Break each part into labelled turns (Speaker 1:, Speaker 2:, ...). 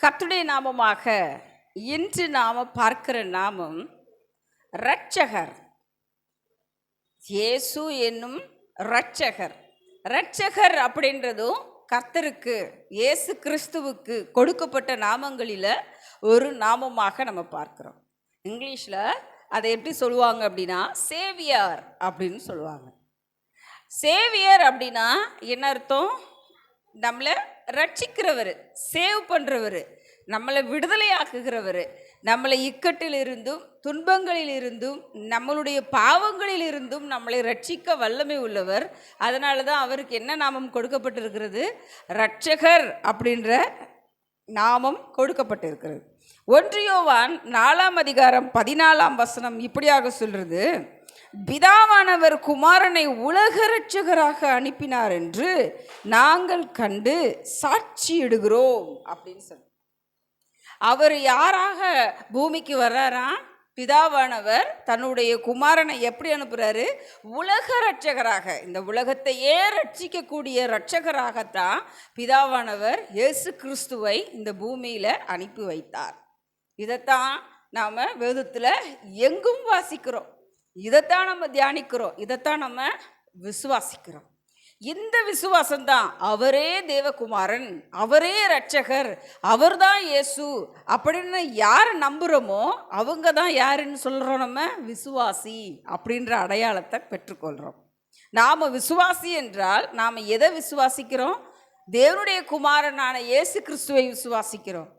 Speaker 1: கர்த்தருடைய நாமமாக இன்று நாம பார்க்கிற நாமம் இரட்சகர். இயேசு என்னும் இரட்சகர். இரட்சகர் அப்படின்றதும் கர்த்தருக்கு இயேசு கிறிஸ்துவுக்கு கொடுக்கப்பட்ட நாமங்களில் ஒரு நாமமாக நம்ம பார்க்கிறோம். இங்கிலீஷில் அதை எப்படி சொல்லுவாங்க அப்படின்னா சேவியர் அப்படின்னு சொல்லுவாங்க. சேவியர் அப்படின்னா என்ன அர்த்தம்? நம்மளை ரட்சிக்கிறவர், சேவ் பண்ணுறவர், நம்மளை விடுதலை ஆக்குகிறவர், நம்மளை இக்கட்டில் இருந்தும் துன்பங்களில் இருந்தும் நம்மளுடைய பாவங்களில் இருந்தும் நம்மளை ரட்சிக்க வல்லமை உள்ளவர். அதனால தான் அவருக்கு என்ன நாமம் கொடுக்கப்பட்டிருக்கிறது? இரட்சகர் அப்படின்ற நாமம் கொடுக்கப்பட்டிருக்கிறது. 1 யோவான் 4:14 இப்படியாக சொல்றது, பிதாவானவர் குமாரனை உலக இரட்சகராக அனுப்பினார் என்று நாங்கள் கண்டு சாட்சியிடுகிறோம் அப்படின்னு சொல்லி. அவர் யாராக பூமிக்கு வர்றாரா? பிதாவானவர் தன்னுடைய குமாரனை எப்படி அனுப்புகிறாரு? உலக இரட்சகராக, இந்த உலகத்தையே ரட்சிக்கக்கூடிய இரட்சகராகத்தான் பிதாவானவர் இயேசு கிறிஸ்துவை இந்த பூமியில் அனுப்பி வைத்தார். இதைத்தான் நாம் வேதத்தில் எங்கும் வாசிக்கிறோம், இதைத்தான் நம்ம தியானிக்கிறோம், இதைத்தான் நம்ம விசுவாசிக்கிறோம். இந்த விசுவாசம்தான் அவரே தேவகுமாரன், அவரே இரட்சகர், அவர் தான் இயேசு அப்படின்னு யார் நம்புகிறோமோ அவங்க தான் யாருன்னு சொல்கிறோம்? நம்ம விசுவாசி அப்படின்ற அடையாளத்தை பெற்றுக்கொள்கிறோம். நாம் விசுவாசி என்றால் நாம் எதை விசுவாசிக்கிறோம்? தேவனுடைய குமாரனான இயேசு கிறிஸ்துவை விசுவாசிக்கிறோம்.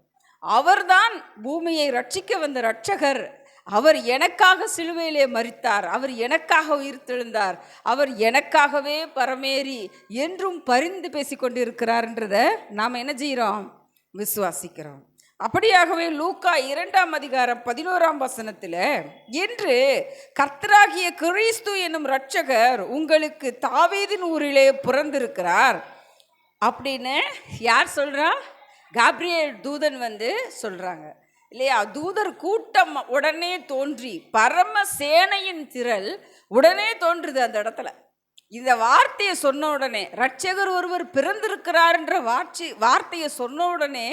Speaker 1: அவர்தான் பூமியை ரட்சிக்க வந்த இரட்சகர். அவர் எனக்காக சிலுவையிலே மரித்தார், அவர் எனக்காக உயிர்த்தெழுந்தார், அவர் எனக்காகவே பரமேறி என்றும் பரிந்து பேசி கொண்டிருக்கிறார்ன்றதை நாம் என்ன செய்கிறோம்? விசுவாசிக்கிறோம். அப்படியாகவே லூக்கா 2:11 என்று கர்த்தராகிய கிறிஸ்து என்னும் இரட்சகர் உங்களுக்கு தாவீதின் ஊரிலே பிறந்திருக்கிறார் அப்படின்னு யார் சொல்கிறா? காப்ரியேல் தூதன் சொல்கிறாங்க இல்லையா? தூதர் கூட்டம் உடனே தோன்றி, பரம சேனையின் திரள் உடனே தோன்றுது அந்த இடத்துல. இந்த வார்த்தையை சொன்ன உடனே, இரட்சகர் ஒருவர் பிறந்திருக்கிறார்ன்ற வார்த்தையை சொன்ன உடனே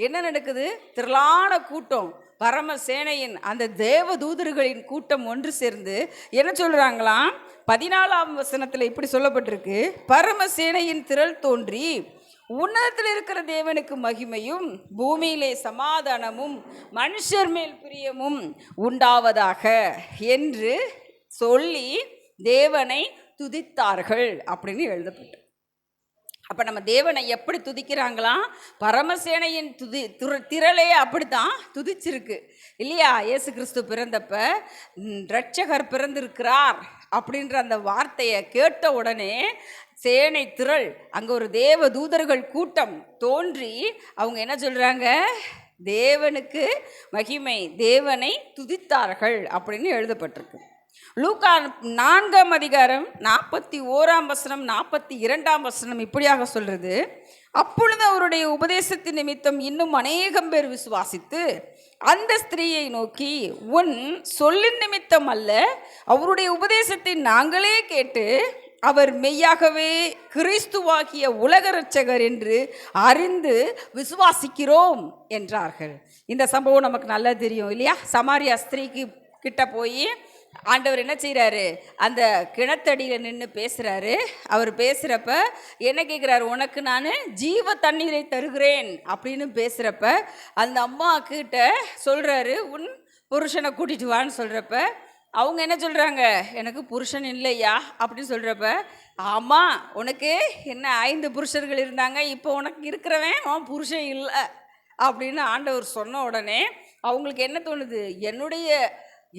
Speaker 1: என்ன நடக்குது? திரளான கூட்டம், பரம சேனையின் அந்த தேவ தூதர்களின் கூட்டம் ஒன்று சேர்ந்து என்ன சொல்கிறாங்களாம்? 14 இப்படி சொல்லப்பட்டிருக்கு, பரம சேனையின் திரள் தோன்றி உன்னதத்தில் இருக்கிற தேவனுக்கு மகிமையும் பூமியிலே சமாதானமும் மனுஷர் மேல் பிரியமும் உண்டாவதாக என்று சொல்லி தேவனை துதித்தார்கள் அப்படின்னு எழுதப்பட்டு. அப்போ நம்ம தேவனை எப்படி துதிக்கிறாங்களாம்? பரமசேனையின் திரளே அப்படித்தான் துதிச்சிருக்கு இல்லையா? இயேசு கிறிஸ்து பிறந்தப்ப இரட்சகர் பிறந்திருக்கிறார் அப்படின்ற அந்த வார்த்தையை கேட்ட உடனே சேனை திரள், அங்கே ஒரு தேவ தூதர்கள் கூட்டம் தோன்றி அவங்க என்ன சொல்கிறாங்க? தேவனுக்கு மகிமை, தேவனை துதித்தார்கள் அப்படின்னு எழுதப்பட்டிருக்கு. லூக்கா 4:41 42 இப்படியாக சொல்கிறது, அப்பொழுது அவருடைய உபதேசத்தின் நிமித்தம் இன்னும் அநேகம் பேர் விசுவாசித்து அந்த ஸ்திரீயை நோக்கி, உன் சொல்லின் நிமித்தம் அல்ல, அவருடைய உபதேசத்தை நாங்களே கேட்டு அவர் மெய்யாகவே கிறிஸ்துவாகிய உலக இரட்சகர் என்று அறிந்து விசுவாசிக்கிறோம் என்றார்கள். இந்த சம்பவம் நமக்கு நல்லா தெரியும் இல்லையா? சமாரியா ஸ்திரீக்கு கிட்ட போய் ஆண்டவர் என்ன செய்கிறாரு? அந்த கிணத்தடியில் நின்று பேசுகிறாரு. அவர் பேசுகிறப்ப என்ன கேட்குறாரு? உனக்கு நான் ஜீவ தண்ணீரை தருகிறேன் அப்படின்னு பேசுகிறப்ப அந்த அம்மா கிட்ட சொல்கிறாரு, உன் புருஷனை கூட்டிட்டு வான்னு சொல்கிறப்ப அவங்க என்ன சொல்கிறாங்க? எனக்கு புருஷன் இல்லையா அப்படின்னு சொல்கிறப்ப, ஆமாம் உனக்கு என்ன 5 புருஷர்கள் இருந்தாங்க, இப்போ உனக்கு இருக்கிறவன் அவன் புருஷன் இல்லை அப்படின்னு ஆண்டவர் சொன்ன உடனே அவங்களுக்கு என்ன தோணுது? என்னுடைய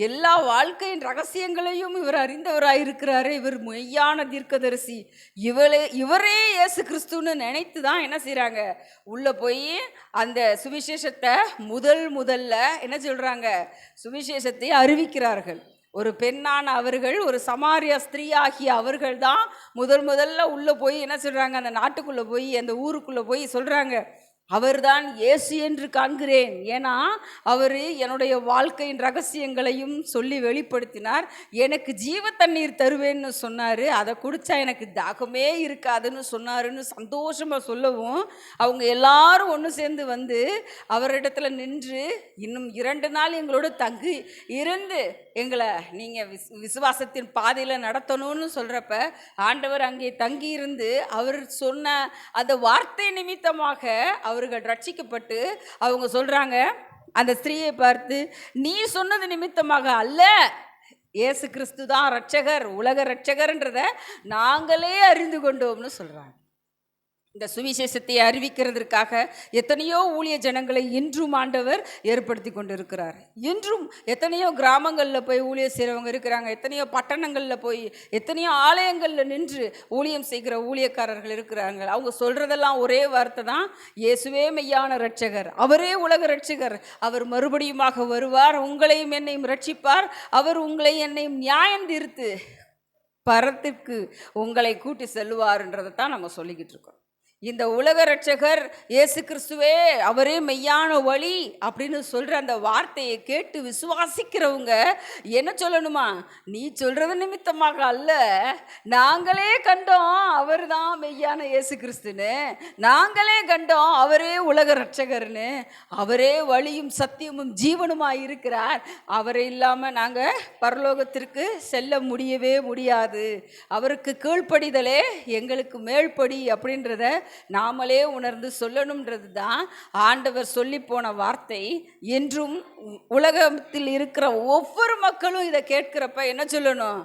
Speaker 1: எல்லா வாழ்க்கையின் ரகசியங்களையும் இவர் அறிந்தவராக இருக்கிறாரு, இவர் மெய்யான தீர்க்கதரிசி, இவரே இயேசு கிறிஸ்துன்னு நினைத்து தான் என்ன செய்கிறாங்க? உள்ளே போய் அந்த சுவிசேஷத்தை முதல்ல என்ன சொல்கிறாங்க? சுவிசேஷத்தை அறிவிக்கிறார்கள். ஒரு பெண்ணான அவர்கள், ஒரு சமாரியா ஸ்திரீ ஆகிய அவர்கள் தான் முதல்ல உள்ளே போய் என்ன சொல்கிறாங்க? அந்த நாட்டுக்குள்ளே போய், அந்த ஊருக்குள்ளே போய் சொல்கிறாங்க, அவர்தான் இயேசு என்று காண்கிறேன். ஏன்னா அவர் என்னுடைய வாழ்க்கையின் ரகசியங்களையும் சொல்லி வெளிப்படுத்தினார். எனக்கு ஜீவ தண்ணீர் தருவேன்னு சொன்னார். அதை குடித்தா எனக்கு தாகமே இருக்காதுன்னு சொன்னாருன்னு சந்தோஷமாக சொல்லவும், அவங்க எல்லாரும் ஒன்று சேர்ந்து வந்து அவரிடத்துல நின்று இன்னும் 2 நாள் எங்களோட தங்கி இருந்து எங்களை நீங்கள் விசுவாசத்தின் பாதையில் நடத்தணும்னு சொல்கிறப்ப, ஆண்டவர் அங்கே தங்கி இருந்து அவர் சொன்ன அந்த வார்த்தை நிமித்தமாக அவர்கள் ரட்சிக்கப்பட்டு அவங்க சொல்கிறாங்க, அந்த ஸ்திரீயை பார்த்து, நீ சொன்னது நிமித்தமாக அல்ல, இயேசு கிறிஸ்து தான் ரட்சகர், உலக ரட்சகர்ன்றதை நாங்களே அறிந்து கொண்டோம்னு சொல்கிறாங்க. இந்த சுவிசேஷத்தை அறிவிக்கிறதற்காக எத்தனையோ ஊழிய ஜனங்களை இன்றும் ஆண்டவர் ஏற்படுத்தி கொண்டு இருக்கிறார். இன்றும் எத்தனையோ கிராமங்களில் போய் ஊழியம் செய்கிறவங்க இருக்கிறாங்க. எத்தனையோ பட்டணங்களில் போய் எத்தனையோ ஆலயங்களில் நின்று ஊழியம் செய்கிற ஊழியக்காரர்கள் இருக்கிறாங்க. அவங்க சொல்கிறதெல்லாம் ஒரே வார்த்தை தான், இயேசுவே மெய்யான ரட்சகர், அவரே உலக ரட்சகர், அவர் மறுபடியுமாக வருவார், உங்களையும் என்னையும் ரட்சிப்பார், அவர் உங்களை என்னையும் நியாயம் தீர்த்து பரத்திற்கு உங்களை கூட்டி செல்வார்ன்றதை தான் நம்ம சொல்லிக்கிட்டு இருக்கோம். இந்த உலக ரட்சகர் இயேசு கிறிஸ்துவே அவரே மெய்யான வழி அப்படின்னு சொல்கிற அந்த வார்த்தையை கேட்டு விசுவாசிக்கிறவங்க என்ன சொல்லணுமா, நீ சொல்கிறது நிமித்தமாக அல்ல, நாங்களே கண்டோம் அவர் தான் மெய்யான இயேசு கிறிஸ்துன்னு, நாங்களே கண்டோம் அவரே உலக ரட்சகர்னு, அவரே வழியும் சத்தியமும் ஜீவனுமாக இருக்கிறார், அவரை இல்லாமல் நாங்கள் பரலோகத்திற்கு செல்ல முடியவே முடியாது, அவருக்கு கீழ்ப்படிதலே எங்களுக்கு மேல்படி அப்படின்றத நாமளே உணர்ந்து சொல்லணும்ன்றது தான் ஆண்டவர் சொல்லி போன வார்த்தை. என்றும் உலகத்தில் இருக்கிற ஒவ்வொரு மக்களும் இதை கேட்கிறப்ப என்ன சொல்லணும்,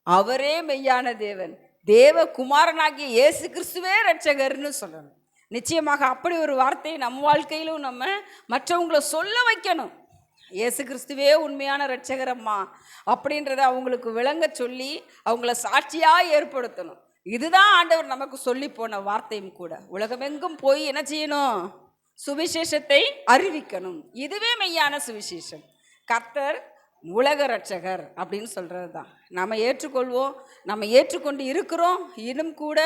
Speaker 1: அவரே மெய்யான தேவன், தேவ குமாரனாகிய இயேசு கிறிஸ்துவே ரட்சகர்னு சொல்லணும். நிச்சயமாக அப்படி ஒரு வார்த்தையை நம்ம வாழ்க்கையிலும் நம்ம மற்றவங்களை சொல்ல வைக்கணும். இயேசு கிறிஸ்துவே உண்மையான ரட்சகரம்மா அப்படின்றத அவங்களுக்கு விளங்க சொல்லி அவங்கள சாட்சியாக ஏற்படுத்தணும். இதுதான் ஆண்டவர் நமக்கு சொல்லி போன வார்த்தையும் கூட. உலகமெங்கும் போய் என்ன செய்யணும், சுவிசேஷத்தை அறிவிக்கணும். இதுவே மெய்யான சுவிசேஷம். கர்த்தர் உலக ரட்சகர் அப்படின்னு சொல்கிறது தான் நம்ம ஏற்றுக்கொள்வோம். நம்ம ஏற்றுக்கொண்டு இருக்கிறோம். இன்னும் கூட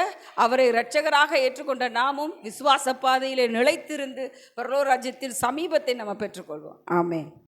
Speaker 1: அவரை இரட்சகராக ஏற்றுக்கொண்ட நாமும் விசுவாச பாதையிலே நிலைத்திருந்து பரலோக ராஜ்யத்தின் சமீபத்தை நம்ம பெற்றுக்கொள்வோம். ஆமென்.